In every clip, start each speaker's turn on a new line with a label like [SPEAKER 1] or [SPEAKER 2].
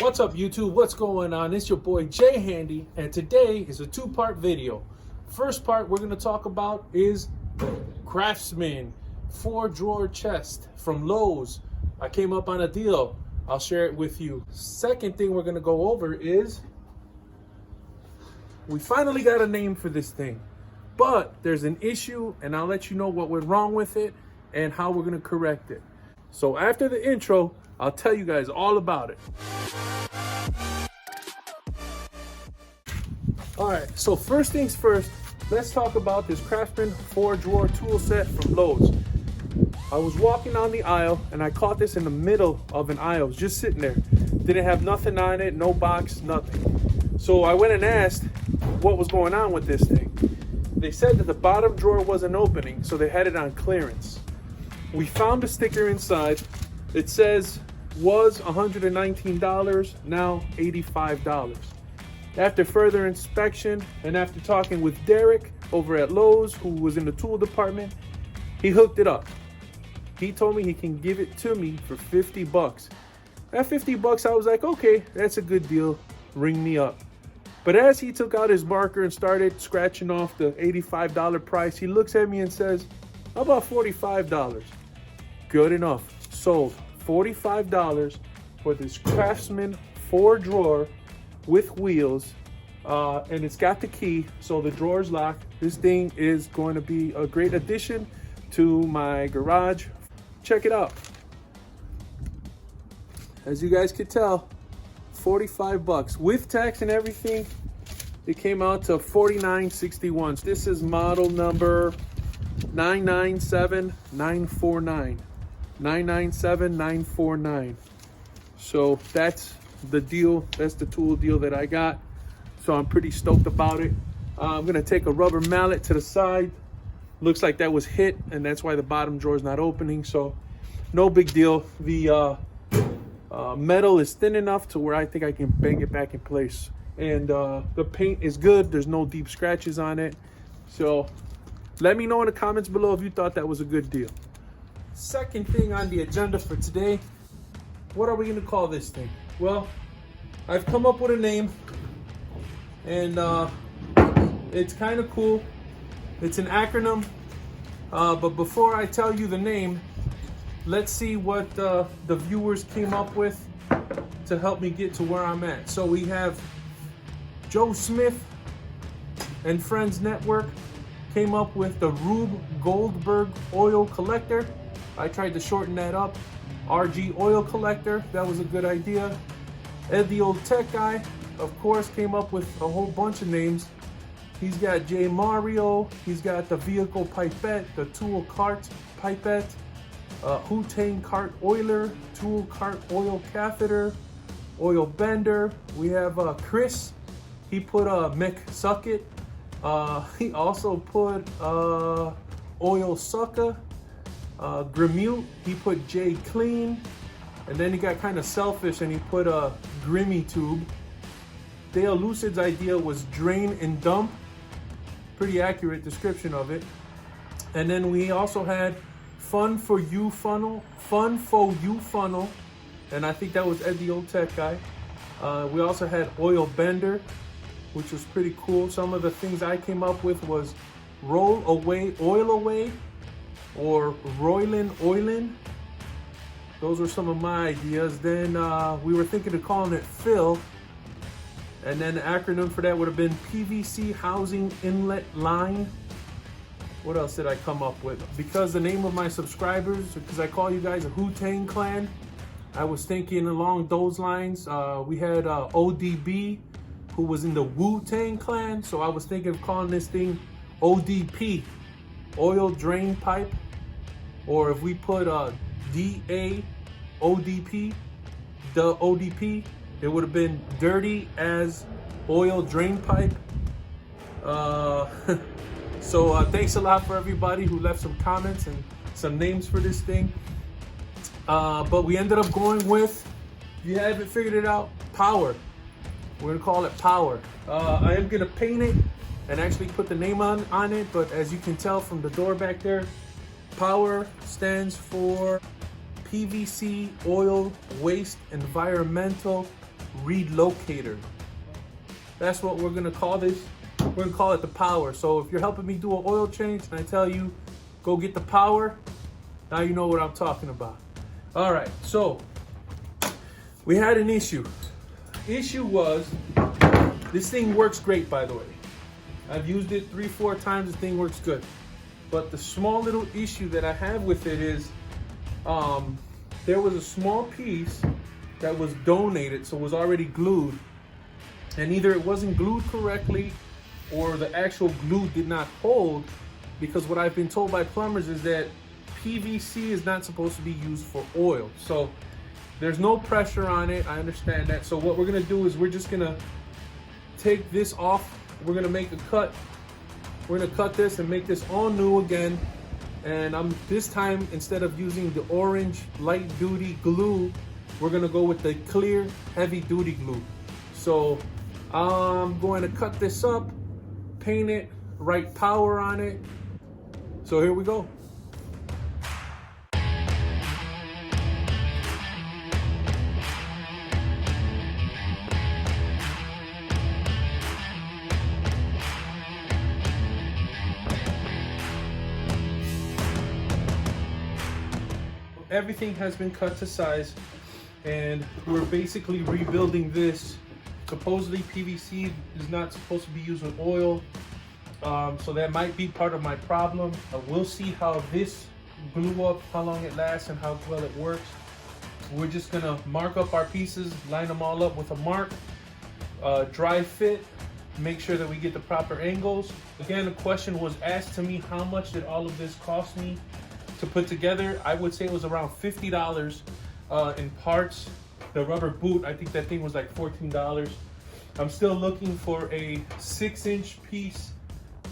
[SPEAKER 1] What's up, YouTube? What's going on? It's your boy Jay Handy, and today is a two-part video. First part we're going to talk about is Craftsman 4-drawer chest from Lowe's. I came up on a deal. I'll share it with you. Second thing we're going to go over is we finally got a name for this thing, but there's an issue, and I'll let you know what went wrong with it and how we're going to correct it. So after the intro, I'll tell you guys all about it. All right, so first things first, let's talk about this Craftsman 4-drawer tool set from Lowe's. I was walking down the aisle and I caught this in the middle of an aisle. It was just sitting there. Didn't have nothing on it, no box, nothing. So I went and asked what was going on with this thing. They said that the bottom drawer wasn't opening, so they had it on clearance. We found a sticker inside. It says was $119, now $85. After further inspection and after talking with Derek over at Lowe's, who was in the tool department, he hooked it up. He told me he can give it to me for 50 bucks. At 50 bucks, I was like, okay, that's a good deal. Ring me up. But as he took out his marker and started scratching off the $85 price, he looks at me and says, how about $45? Good enough. Sold. $45 for this Craftsman 4-drawer with wheels, and it's got the key, so the drawer's locked. This thing is going to be a great addition to my garage. Check it out. As you guys could tell, 45 bucks with tax and everything. It came out to $49.61. This is model number 997949. 997949. So that's the deal. That's the tool deal that I got. So I'm pretty stoked about it. I'm gonna take a rubber mallet to the side. Looks like that was hit, and that's why the bottom drawer is not opening. So no big deal. The metal is thin enough to where I think I can bang it back in place. And the paint is good. There's no deep scratches on it. So let me know in the comments below if you thought that was a good deal. Second thing on the agenda for today, what are we gonna call this thing? Well, I've come up with a name, and it's kind of cool. It's an acronym, but before I tell you the name, let's see what the viewers came up with to help me get to where I'm at. So we have Joe Smith and Friends Network came up with the Rube Goldberg Oil Collector. I tried to shorten that up. RG Oil Collector, that was a good idea. Ed the Old Tech Guy, of course, came up with a whole bunch of names. He's got J Mario, he's got the Vehicle Pipette, the Tool Cart Pipette, Wu-Tang Cart Oiler, Tool Cart Oil Catheter, Oil Bender. We have Chris, he put a McSucket. He also put Oil Sucker. Grimute, he put J Clean, and then he got kind of selfish and he put a Grimmy Tube. Dale Lucid's idea was Drain and Dump. Pretty accurate description of it. And then we also had Fun For You Funnel, and I think that was Ed the Old Tech Guy. We also had Oil Bender, which was pretty cool. Some of the things I came up with was Roll Away, Oil Away, or Oilin. Those were some of my ideas. Then we were thinking of calling it Phil, and then the acronym for that would have been PVC Housing Inlet Line. What else did I come up with? Because the name of my subscribers, because I call you guys a Wu-Tang Clan, I was thinking along those lines. We had ODB, who was in the Wu-Tang Clan, so I was thinking of calling this thing ODP, Oil Drain Pipe. Or if we put DAODP, the ODP, it would have been Dirty as Oil Drain Pipe. So thanks a lot for everybody who left some comments and some names for this thing. But we ended up going with, if you haven't figured it out, Power. We're gonna call it Power. I am gonna paint it and actually put the name on it, but as you can tell from the door back there, P.O.W.E.R stands for PVC Oil Waste Environmental reed locator. That's what we're gonna call this. We're gonna call it the P.O.W.E.R. So if you're helping me do an oil change and I tell you, go get the P.O.W.E.R, now you know what I'm talking about. All right, so we had an issue. Issue was, this thing works great, by the way. I've used it 3-4 times, this thing works good. But the small little issue that I have with it is, there was a small piece that was donated, so it was already glued. And either it wasn't glued correctly or the actual glue did not hold, because what I've been told by plumbers is that PVC is not supposed to be used for oil. So there's no pressure on it, I understand that. So what we're gonna do is we're just gonna take this off. We're gonna make a cut. We're gonna cut this and make this all new again. And this time, instead of using the orange light duty glue, we're gonna go with the clear heavy duty glue. So I'm going to cut this up, paint it, write P.O.W.E.R on it. So here we go. Everything has been cut to size, and we're basically rebuilding this. Supposedly PVC is not supposed to be used with oil, so that might be part of my problem. We'll see how this glue up, how long it lasts and how well it works. We're just gonna mark up our pieces, line them all up with a mark, dry fit, make sure that we get the proper angles. Again, the question was asked to me, how much did all of this cost me to put together? I would say it was around $50 in parts. The rubber boot, I think that thing was like $14. I'm still looking for a 6-inch piece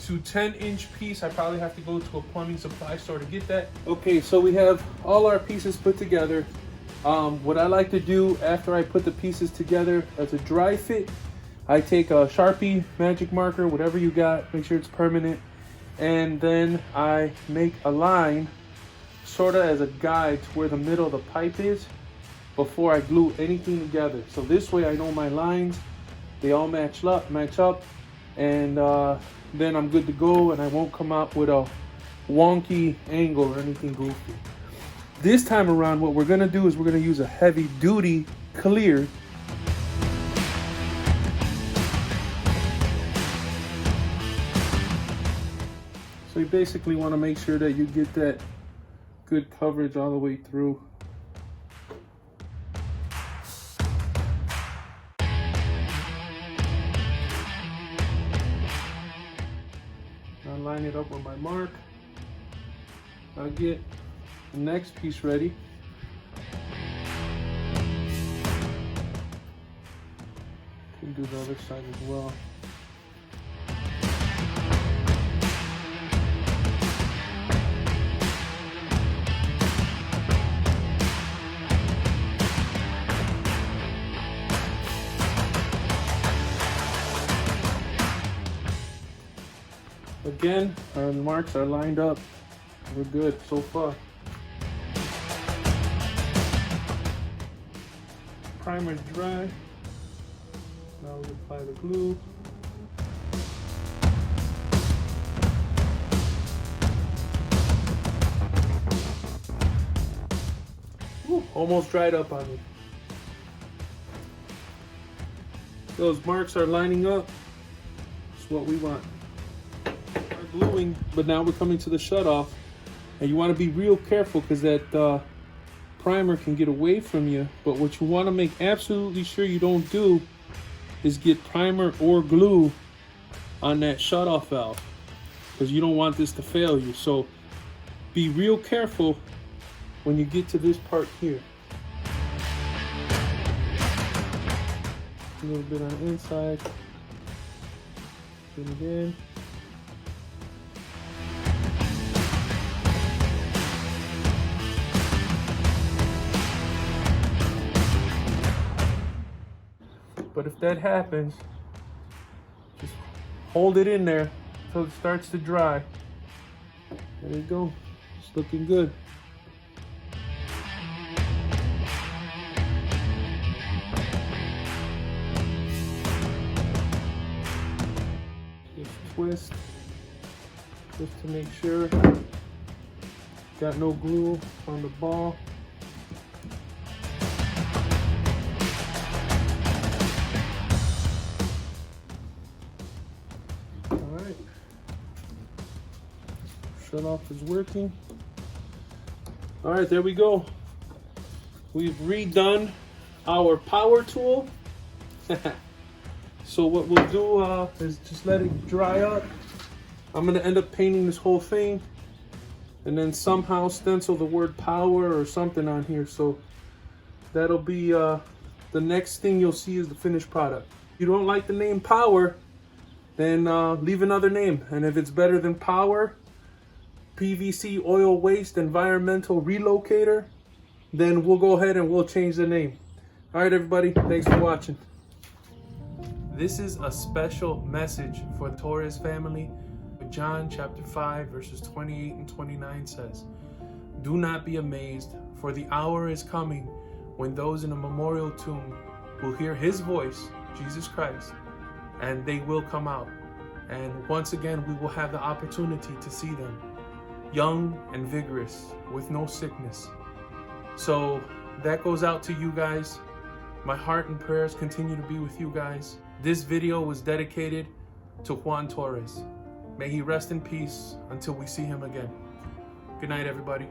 [SPEAKER 1] to 10-inch piece. I probably have to go to a plumbing supply store to get that. Okay, so we have all our pieces put together. What I like to do after I put the pieces together as a dry fit, I take a Sharpie, magic marker, whatever you got, make sure it's permanent, and then I make a line sort of as a guide to where the middle of the pipe is before I glue anything together. So this way I know my lines, they all match up, and then I'm good to go, and I won't come out with a wonky angle or anything goofy. This time around, what we're gonna do is we're gonna use a heavy duty clear. So you basically want to make sure that you get that good coverage all the way through. Now line it up with my mark. I'll get the next piece ready. Can do the other side as well. Again, our marks are lined up. We're good so far. Primer's dry. Now we apply the glue. Ooh, almost dried up on me. Those marks are lining up. That's what we want. Gluing, but now we're coming to the shutoff, and you want to be real careful because that primer can get away from you. But what you want to make absolutely sure you don't do is get primer or glue on that shutoff valve, because you don't want this to fail you. So be real careful when you get to this part here. A little bit on the inside. Do it again. But if that happens, just hold it in there until it starts to dry. There you go. It's looking good. twist just to make sure. Got no glue on the ball. All right. Shut off is working. All right, there we go. We've redone our power tool. So what we'll do is just let it dry up. I'm gonna end up painting this whole thing and then somehow stencil the word power or something on here. So that'll be the next thing you'll see is the finished product. If you don't like the name Power, then leave another name. And if it's better than Power, PVC Oil Waste Environmental Relocator, then we'll go ahead and we'll change the name. All right, everybody, thanks for watching. This is a special message for the Torres family. John chapter 5 verses 28 and 29 says, "Do not be amazed, for the hour is coming when those in a memorial tomb will hear his voice, Jesus Christ, and they will come out. And once again, we will have the opportunity to see them, young and vigorous, with no sickness." So that goes out to you guys. My heart and prayers continue to be with you guys. This video was dedicated to Juan Torres. May he rest in peace until we see him again. Good night, everybody.